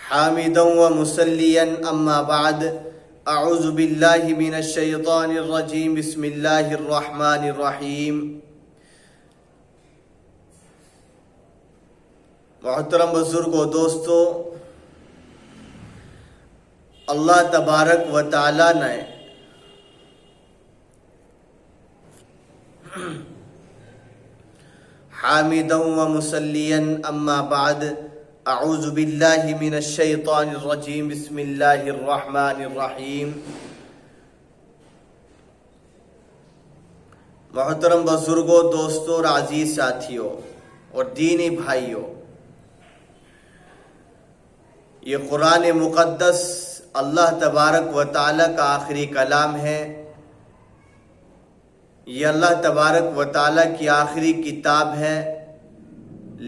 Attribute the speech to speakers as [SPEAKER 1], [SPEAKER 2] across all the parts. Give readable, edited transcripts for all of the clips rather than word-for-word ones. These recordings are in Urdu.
[SPEAKER 1] حامدا ومصليا أما بعد أعوذ بالله من الشيطان الرجيم بسم الله الرحمن الرحيم۔ محترم بزرگوں دوستو، اللہ تبارک و تعالی نے حامدا ومصليا أما بعد اعوذ باللہ من الشیطان الرجیم بسم اللہ الرحمن الرحیم۔ محترم بزرگوں دوستوں اور عزیز ساتھیوں اور دینی بھائیوں، یہ قرآن مقدس اللہ تبارک و تعالی کا آخری کلام ہے۔ یہ اللہ تبارک و تعالی کی آخری کتاب ہے،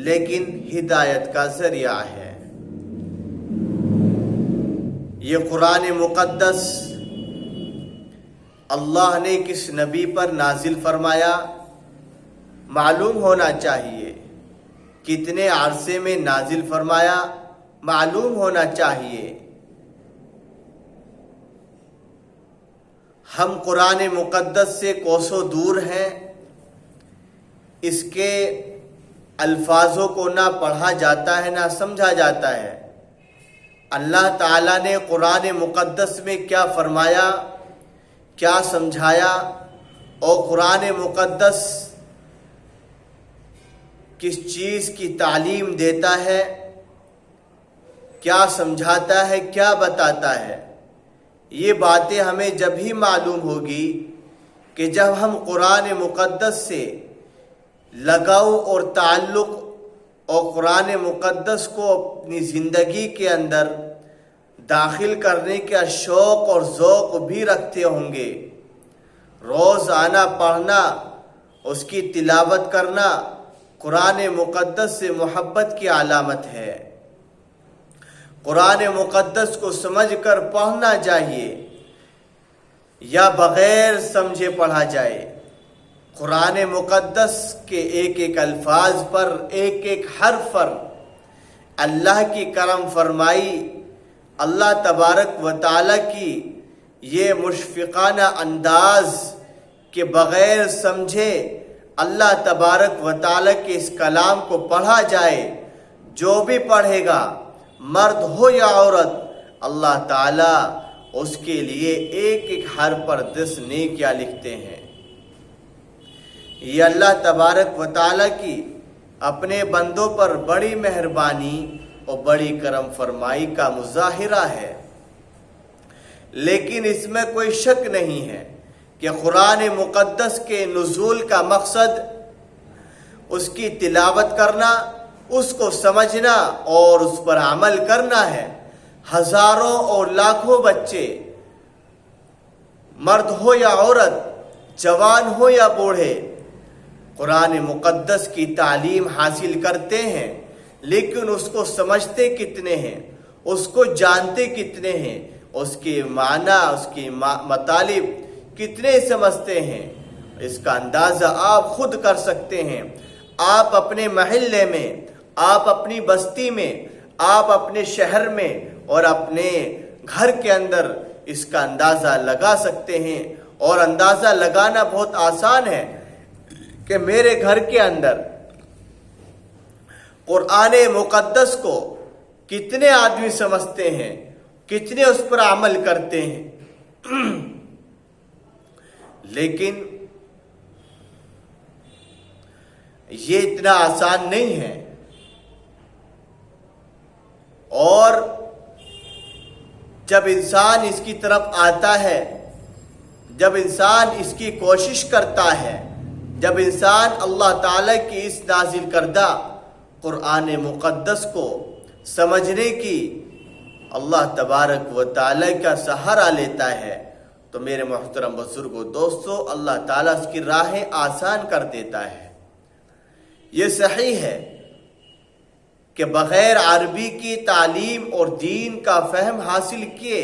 [SPEAKER 1] لیکن ہدایت کا ذریعہ ہے۔ یہ قرآن مقدس اللہ نے کس نبی پر نازل فرمایا معلوم ہونا چاہیے، کتنے عرصے میں نازل فرمایا معلوم ہونا چاہیے۔ ہم قرآن مقدس سے کوسوں دور ہیں، اس کے الفاظوں کو نہ پڑھا جاتا ہے نہ سمجھا جاتا ہے۔ اللہ تعالیٰ نے قرآن مقدس میں کیا فرمایا، کیا سمجھایا، اور قرآن مقدس کس چیز کی تعلیم دیتا ہے، کیا سمجھاتا ہے، کیا بتاتا ہے، یہ باتیں ہمیں جب ہی معلوم ہوگی کہ جب ہم قرآن مقدس سے لگاؤ اور تعلق اور قرآن مقدس کو اپنی زندگی کے اندر داخل کرنے کا شوق اور ذوق بھی رکھتے ہوں گے۔ روزانہ پڑھنا، اس کی تلاوت کرنا قرآن مقدس سے محبت کی علامت ہے۔ قرآن مقدس کو سمجھ کر پڑھنا چاہیے یا بغیر سمجھے پڑھا جائے۔ قرآن مقدس کے ایک ایک الفاظ پر، ایک ایک حرف پر اللہ کی کرم فرمائی، اللہ تبارک و تعالی کی یہ مشفقانہ انداز کے بغیر سمجھے اللہ تبارک و تعالی کے اس کلام کو پڑھا جائے، جو بھی پڑھے گا مرد ہو یا عورت، اللہ تعالی اس کے لیے ایک ایک حرف پر 10 نیکیاں لکھتے ہیں۔ یہ اللہ تبارک و تعالی کی اپنے بندوں پر بڑی مہربانی اور بڑی کرم فرمائی کا مظاہرہ ہے۔ لیکن اس میں کوئی شک نہیں ہے کہ قرآن مقدس کے نزول کا مقصد اس کی تلاوت کرنا، اس کو سمجھنا اور اس پر عمل کرنا ہے۔ ہزاروں اور لاکھوں بچے، مرد ہو یا عورت، جوان ہو یا بوڑھے، قرآن مقدس کی تعلیم حاصل کرتے ہیں، لیکن اس کو سمجھتے کتنے ہیں، اس کو جانتے کتنے ہیں، اس کے معنی، اس کے مطالب کتنے سمجھتے ہیں، اس کا اندازہ آپ خود کر سکتے ہیں۔ آپ اپنے محلے میں، آپ اپنی بستی میں، آپ اپنے شہر میں اور اپنے گھر کے اندر اس کا اندازہ لگا سکتے ہیں۔ اور اندازہ لگانا بہت آسان ہے کہ میرے گھر کے اندر قرآن مقدس کو کتنے آدمی سمجھتے ہیں، کتنے اس پر عمل کرتے ہیں۔ لیکن یہ اتنا آسان نہیں ہے، اور جب انسان اس کی طرف آتا ہے، جب انسان اس کی کوشش کرتا ہے، جب انسان اللہ تعالیٰ کی اس نازل کردہ قرآن مقدس کو سمجھنے کی اللہ تبارک و تعالیٰ کا سہارا لیتا ہے، تو میرے محترم بزرگوں دوستو، اللہ تعالیٰ اس کی راہیں آسان کر دیتا ہے۔ یہ صحیح ہے کہ بغیر عربی کی تعلیم اور دین کا فہم حاصل کیے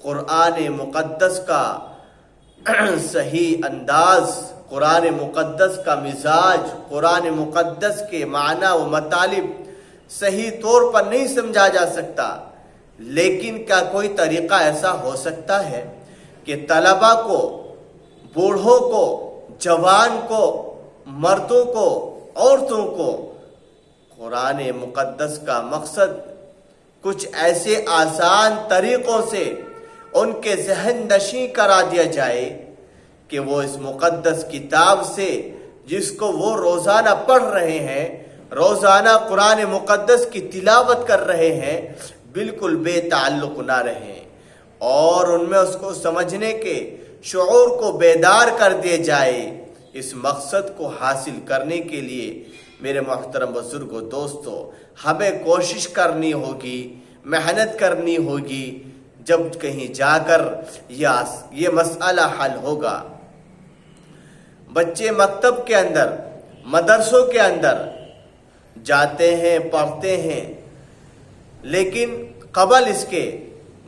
[SPEAKER 1] قرآن مقدس کا صحیح انداز، قرآن مقدس کا مزاج، قرآن مقدس کے معنی و مطالب صحیح طور پر نہیں سمجھا جا سکتا۔ لیکن کیا کوئی طریقہ ایسا ہو سکتا ہے کہ طلبہ کو، بوڑھوں کو، جوان کو، مردوں کو، عورتوں کو قرآن مقدس کا مقصد کچھ ایسے آسان طریقوں سے ان کے ذہن نشیں کرا دیا جائے کہ وہ اس مقدس کتاب سے، جس کو وہ روزانہ پڑھ رہے ہیں، روزانہ قرآن مقدس کی تلاوت کر رہے ہیں، بالکل بے تعلق نہ رہیں، اور ان میں اس کو سمجھنے کے شعور کو بیدار کر دیا جائے۔ اس مقصد کو حاصل کرنے کے لیے میرے محترم بزرگوں، دوستو، ہمیں کوشش کرنی ہوگی، محنت کرنی ہوگی، جب کہیں جا کر یہ مسئلہ حل ہوگا۔ بچے مکتب کے اندر، مدرسوں کے اندر جاتے ہیں، پڑھتے ہیں، لیکن قبل اس کے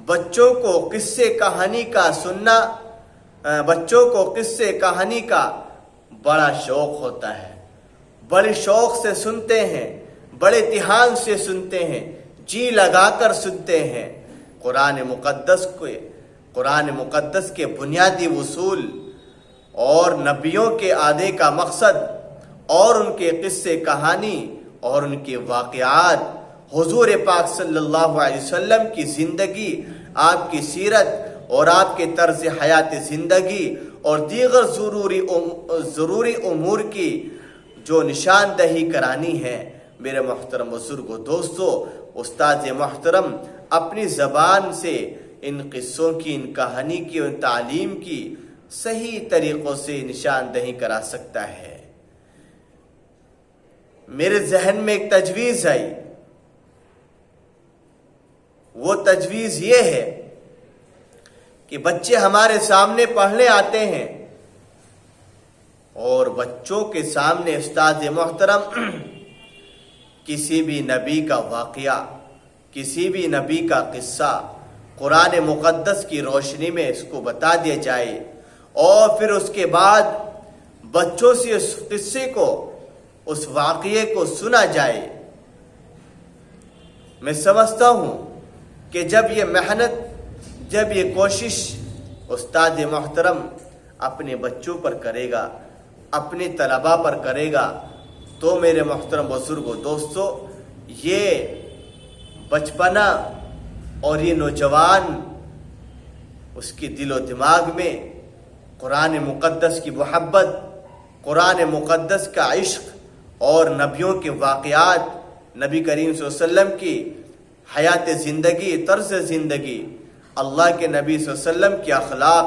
[SPEAKER 1] بچوں کو قصے کہانی کا سننا، بچوں کو قصے کہانی کا بڑا شوق ہوتا ہے، بڑے شوق سے سنتے ہیں، بڑے دھیان سے سنتے ہیں، جی لگا کر سنتے ہیں۔ قرآن مقدس کے بنیادی اصول اور نبیوں کے آنے کا مقصد اور ان کے قصے کہانی اور ان کے واقعات، حضور پاک صلی اللہ علیہ وسلم کی زندگی، آپ کی سیرت اور آپ کے طرز حیات زندگی اور دیگر ضروری امور کی جو نشاندہی کرانی ہے۔ میرے محترم بزرگوں، دوستو، استاد محترم اپنی زبان سے ان قصوں کی، ان کہانی کی، ان تعلیم کی صحیح طریقوں سے نشاندہی کرا سکتا ہے۔ میرے ذہن میں ایک تجویز آئی، وہ تجویز یہ ہے کہ بچے ہمارے سامنے پڑھنے آتے ہیں اور بچوں کے سامنے استاد محترم کسی بھی نبی کا واقعہ، کسی بھی نبی کا قصہ قرآن مقدس کی روشنی میں اس کو بتا دیا جائے، اور پھر اس کے بعد بچوں سے اس قصے کو، اس واقعے کو سنا جائے۔ میں سمجھتا ہوں کہ جب یہ محنت، جب یہ کوشش استاد محترم اپنے بچوں پر کرے گا، اپنے طلباء پر کرے گا، تو میرے محترم بزرگوں، دوستو، یہ بچپنا اور یہ نوجوان اس کے دل و دماغ میں قرآن مقدس کی محبت، قرآن مقدس کا عشق اور نبیوں کے واقعات، نبی کریم صلی اللہ علیہ وسلم کی حیات زندگی، طرز زندگی، اللہ کے نبی صلی اللہ علیہ وسلم کے اخلاق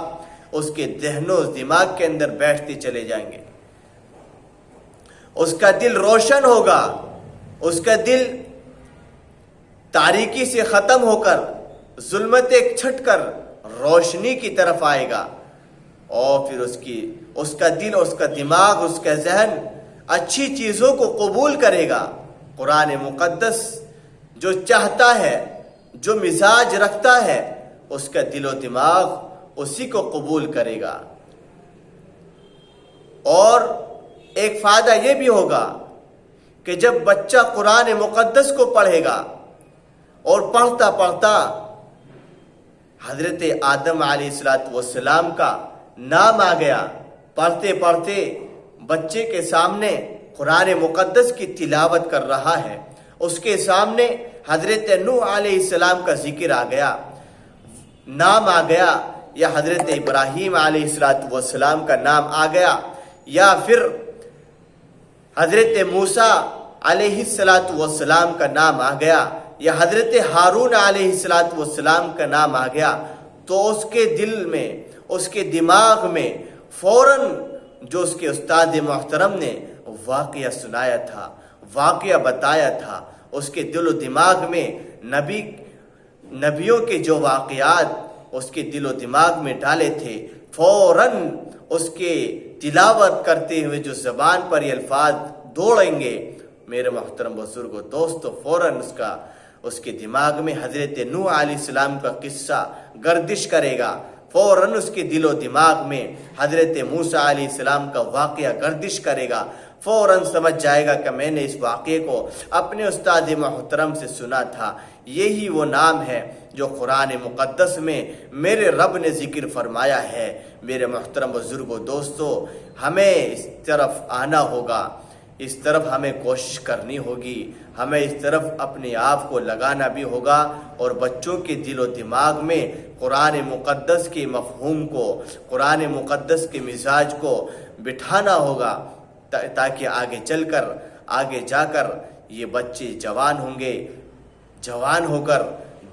[SPEAKER 1] اس کے ذہن و دماغ کے اندر بیٹھتے چلے جائیں گے۔ اس کا دل روشن ہوگا، اس کا دل تاریکی سے ختم ہو کر، ظلمتیں چھٹ کر روشنی کی طرف آئے گا، اور پھر اس کا دل، اس کا دماغ، اس کا ذہن اچھی چیزوں کو قبول کرے گا۔ قرآن مقدس جو چاہتا ہے، جو مزاج رکھتا ہے، اس کا دل و دماغ اسی کو قبول کرے گا۔ اور ایک فائدہ یہ بھی ہوگا کہ جب بچہ قرآن مقدس کو پڑھے گا اور پڑھتا پڑھتا حضرت آدم علیہ السلام کا نام آ گیا، پڑھتے پڑھتے بچے کے سامنے قرآن مقدس کی تلاوت کر رہا ہے، اس کے سامنے حضرت نوح علیہ السلام کا ذکر آ گیا، نام آ گیا، یا حضرت ابراہیم علیہ السلام کا نام آ گیا، یا پھر حضرت موسیٰ علیہ السلام کا نام آ گیا، یا حضرت ہارون علیہ السلام کا نام آ گیا، تو اس کے دل میں، اس کے دماغ میں فوراً جو اس کے استاد محترم نے واقعہ سنایا تھا، واقعہ بتایا تھا، اس کے دل و دماغ میں نبیوں کے جو واقعات اس کے دل و دماغ میں ڈالے تھے، فوراً اس کے تلاوت کرتے ہوئے جو زبان پر یہ الفاظ دوڑیں گے، میرے محترم بزرگوں، دوستو، فوراً اس کے دماغ میں حضرت نوح علیہ السلام کا قصہ گردش کرے گا، فوراً اس کے دل و دماغ میں حضرت موسیٰ علیہ السلام کا واقعہ گردش کرے گا، فوراً سمجھ جائے گا کہ میں نے اس واقعے کو اپنے استاد محترم سے سنا تھا، یہی وہ نام ہے جو قرآن مقدس میں میرے رب نے ذکر فرمایا ہے۔ میرے محترم بزرگوں دوستو، ہمیں اس طرف آنا ہوگا، اس طرف ہمیں کوشش کرنی ہوگی، ہمیں اس طرف اپنے آپ کو لگانا بھی ہوگا، اور بچوں کے دل و دماغ میں قرآن مقدس کے مفہوم کو، قرآن مقدس کے مزاج کو بٹھانا ہوگا، تاکہ آگے جا کر یہ بچے جوان ہوں گے، جوان ہو کر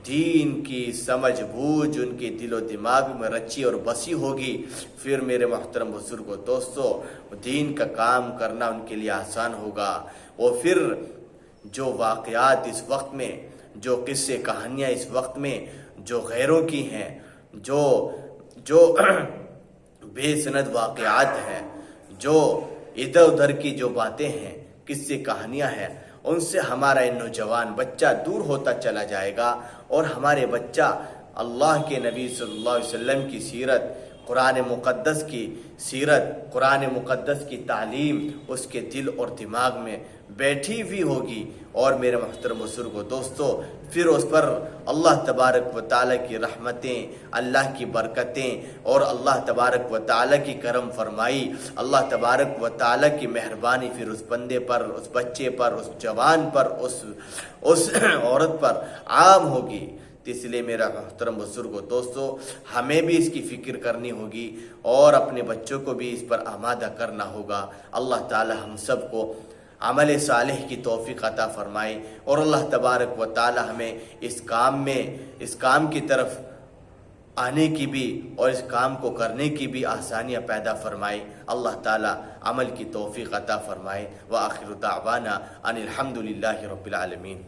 [SPEAKER 1] دین کی سمجھ بوجھ ان کے دل و دماغ میں رچی اور بسی ہوگی۔ پھر میرے محترم بزرگوں دوستو، دین کا کام کرنا ان کے لیے آسان ہوگا۔ اور پھر جو واقعات اس وقت میں، جو قصے کہانیاں اس وقت میں جو غیروں کی ہیں، جو بے سند واقعات ہیں، جو ادھر ادھر کی جو باتیں ہیں، قصے کہانیاں ہیں، ان سے ہمارا نوجوان بچہ دور ہوتا چلا جائے گا، اور ہمارے بچہ اللہ کے نبی صلی اللہ علیہ وسلم کی سیرت، قرآن مقدس کی سیرت، قرآن مقدس کی تعلیم اس کے دل اور دماغ میں بیٹھی ہوئی ہوگی۔ اور میرے محترم بزرگوں دوستو، پھر اس پر اللہ تبارک و تعالیٰ کی رحمتیں، اللہ کی برکتیں، اور اللہ تبارک و تعالیٰ کی کرم فرمائی، اللہ تبارک و تعالیٰ کی مہربانی پھر اس بندے پر، اس بچے پر، اس جوان پر، اس عورت پر عام ہوگی۔ تو اس لیے میرا محترم بزرگوں دوستو، ہمیں بھی اس کی فکر کرنی ہوگی، اور اپنے بچوں کو بھی اس پر آمادہ کرنا ہوگا۔ اللہ تعالی ہم سب کو عمل صالح کی توفیق عطا فرمائے، اور اللہ تبارک و تعالی ہمیں اس کام کی طرف آنے کی بھی اور اس کام کو کرنے کی بھی آسانیاں پیدا فرمائے۔ اللہ تعالی عمل کی توفیق عطا فرمائے۔ وآخر دعوانا ان الحمد للہ رب العالمین۔